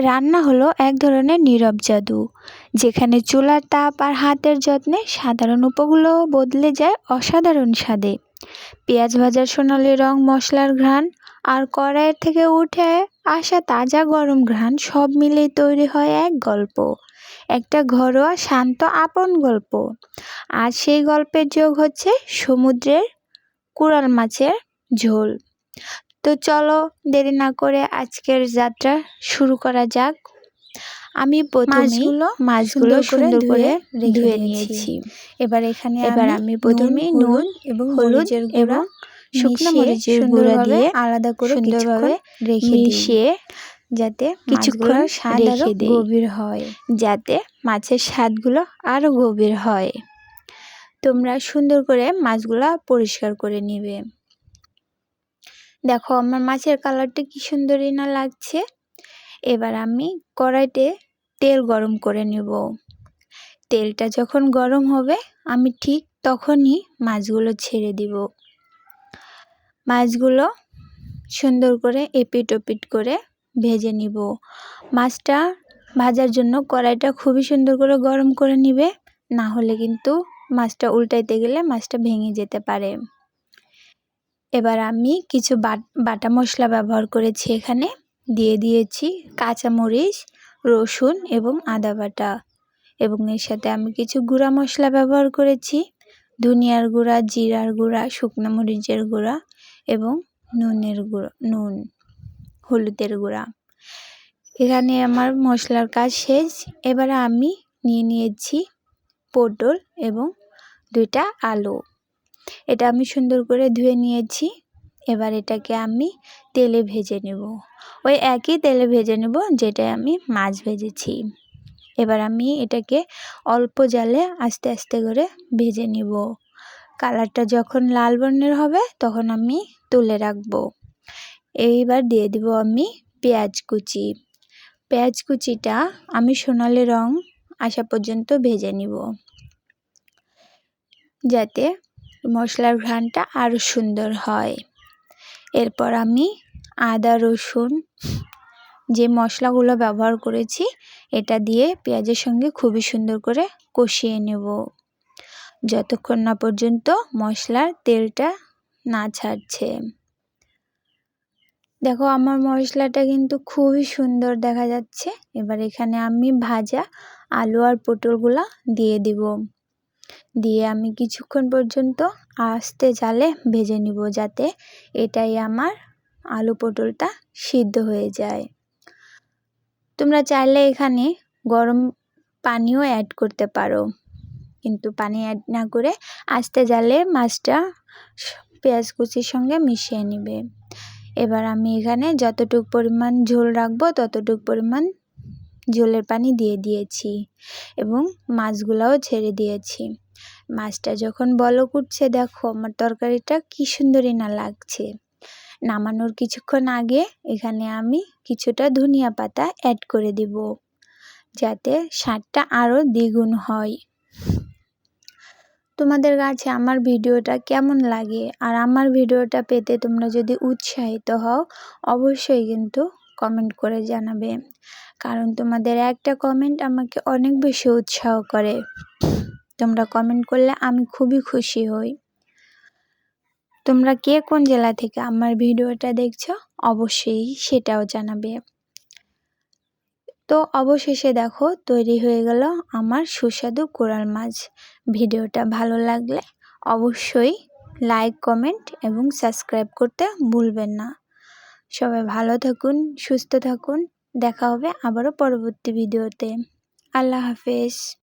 রান্না হলো এক ধরনের নীরব জাদু, যেখানে চুলার তাপ আর হাতের যত্নে সাধারণ উপকূলও বদলে যায় অসাধারণ স্বাদে। পেঁয়াজ ভাজার সোনালি রং, মশলার ঘ্রাণ আর কড়াইয়ের থেকে উঠে আসা তাজা গরম ঘ্রাণ সব মিলেই তৈরি হয় এক গল্প, একটা ঘরোয়া শান্ত আপন গল্প। আর সেই গল্পের যোগ হচ্ছে সমুদ্রের কোরাল মাছের ঝোল। তো চলো দেরি না করে আজকের যাত্রা শুরু করা যাক। আমি প্রথমেই মাছগুলো সুন্দর করে ধুয়ে নিয়েছি। এবার আমি প্রথমেই নুন এবং হলুদের এবং শুকনো মরিচের গুঁড়া দিয়ে আলাদা করে সুন্দরভাবে মিশিয়ে যাতে কিছুক্ষণ রেখে দিই, গভীর হয়, যাতে মাছের স্বাদগুলো আরো গভীর হয়। তোমরা সুন্দর করে মাছগুলা পরিষ্কার করে নিবে। দেখো আমার মাছের কালারটা কি সুন্দরই না লাগছে। এবার আমি কড়াইতে তেল গরম করে নেব। তেলটা যখন গরম হবে আমি ঠিক তখনই মাছগুলো ছেড়ে দিব। মাছগুলো সুন্দর করে এপিট ওপিট করে ভেজে নিব। মাছটা ভাজার জন্য কড়াইটা খুবই সুন্দর করে গরম করে নিবে, না হলে কিন্তু মাছটা উল্টাইতে গেলে মাছটা ভেঙে যেতে পারে। এবার আমি কিছু বাটা মশলা ব্যবহার করেছি, এখানে দিয়ে দিয়েছি কাঁচামরিচ, রসুন এবং আদা বাটা, এবং এর সাথে আমি কিছু গুঁড়া মশলা ব্যবহার করেছি, ধনিয়ার গুঁড়া, জিরার গুঁড়া, শুকনো মরিচের গুঁড়া এবং নুন, হলুদের গুঁড়া। এখানে আমার মশলার কাজ শেষ। এবারে আমি নিয়ে নিয়েছি পটল এবং 2টা আলু। এটা আমি সুন্দর করে ধুয়ে নিয়েছি। এবার এটাকে আমি তেলে ভেজে নেব, ওই একই তেলে ভেজে নেব যেটায় আমি মাছ ভেজেছি। এবার আমি এটাকে অল্প জালে আস্তে আস্তে করে ভেজে নিব। কালারটা যখন লাল বর্ণের হবে তখন আমি তুলে রাখবো। এইবার দিয়ে দিব আমি পেঁয়াজ কুচি। পেঁয়াজ কুচিটা আমি সোনালি রং আসা পর্যন্ত ভেজে নিব, যাতে মশলার ঘ্রাণটা আরও সুন্দর হয়। এরপর আমি আদা রসুন যে মশলাগুলো ব্যবহার করেছি এটা দিয়ে পেঁয়াজের সঙ্গে খুবই সুন্দর করে কষিয়ে নেব, যতক্ষণ না পর্যন্ত মশলার তেলটা না ছাড়ছে। দেখো আমার মশলাটা কিন্তু খুবই সুন্দর দেখা যাচ্ছে। এবার এখানে আমি ভাজা আলু আর পটলগুলা দিয়ে দিব, দিয়ে আমি কিছুক্ষণ পর্যন্ত আস্তে জালে ভেজে নিব, যাতে এটাই আমার আলু পটলটা সিদ্ধ হয়ে যায়। তোমরা চাইলে এখানে গরম পানিও অ্যাড করতে পারো, কিন্তু পানি অ্যাড না করে আস্তে জালে মাছটা পেঁয়াজ কুচির সঙ্গে মিশিয়ে নিবে। এবার আমি এখানে যতটুকু পরিমাণ ঝোল রাখবো ততটুকু পরিমাণ ঝোলের পানি দিয়ে দিয়েছি এবং মাছগুলাও ছেড়ে দিয়েছি। মাছটা যখন বলক উঠছে, দেখো আমার তরকারিটা কি সুন্দরই না লাগছে। নামানোর কিছুক্ষণ আগে এখানে আমি কিছুটা ধনিয়া পাতা অ্যাড করে দিব, যাতে স্বাদটা আরও দ্বিগুণ হয়। তোমাদের কাছে আমার ভিডিওটা কেমন লাগে আর আমার ভিডিওটা পেতে তোমরা যদি উৎসাহিত হও অবশ্যই কিন্তু কমেন্ট করে জানাবে, কারণ তোমাদের একটা কমেন্ট আমাকে অনেক বেশি উৎসাহ করে। তোমরা কমেন্ট করলে আমি খুবই খুশি হই। তোমরা কে কোন জেলা থেকে আমার ভিডিওটা দেখছো অবশ্যই সেটাও জানাবে। তো অবশেষে দেখো তৈরি হয়ে গেল আমার সুস্বাদু কোরাল মাছ। ভিডিওটা ভালো লাগলে অবশ্যই লাইক, কমেন্ট এবং সাবস্ক্রাইব করতে ভুলবেন না। সবাই ভালো থাকুন, সুস্থ থাকুন। দেখা হবে আবারও পরবর্তী ভিডিওতে। আল্লাহ হাফেজ।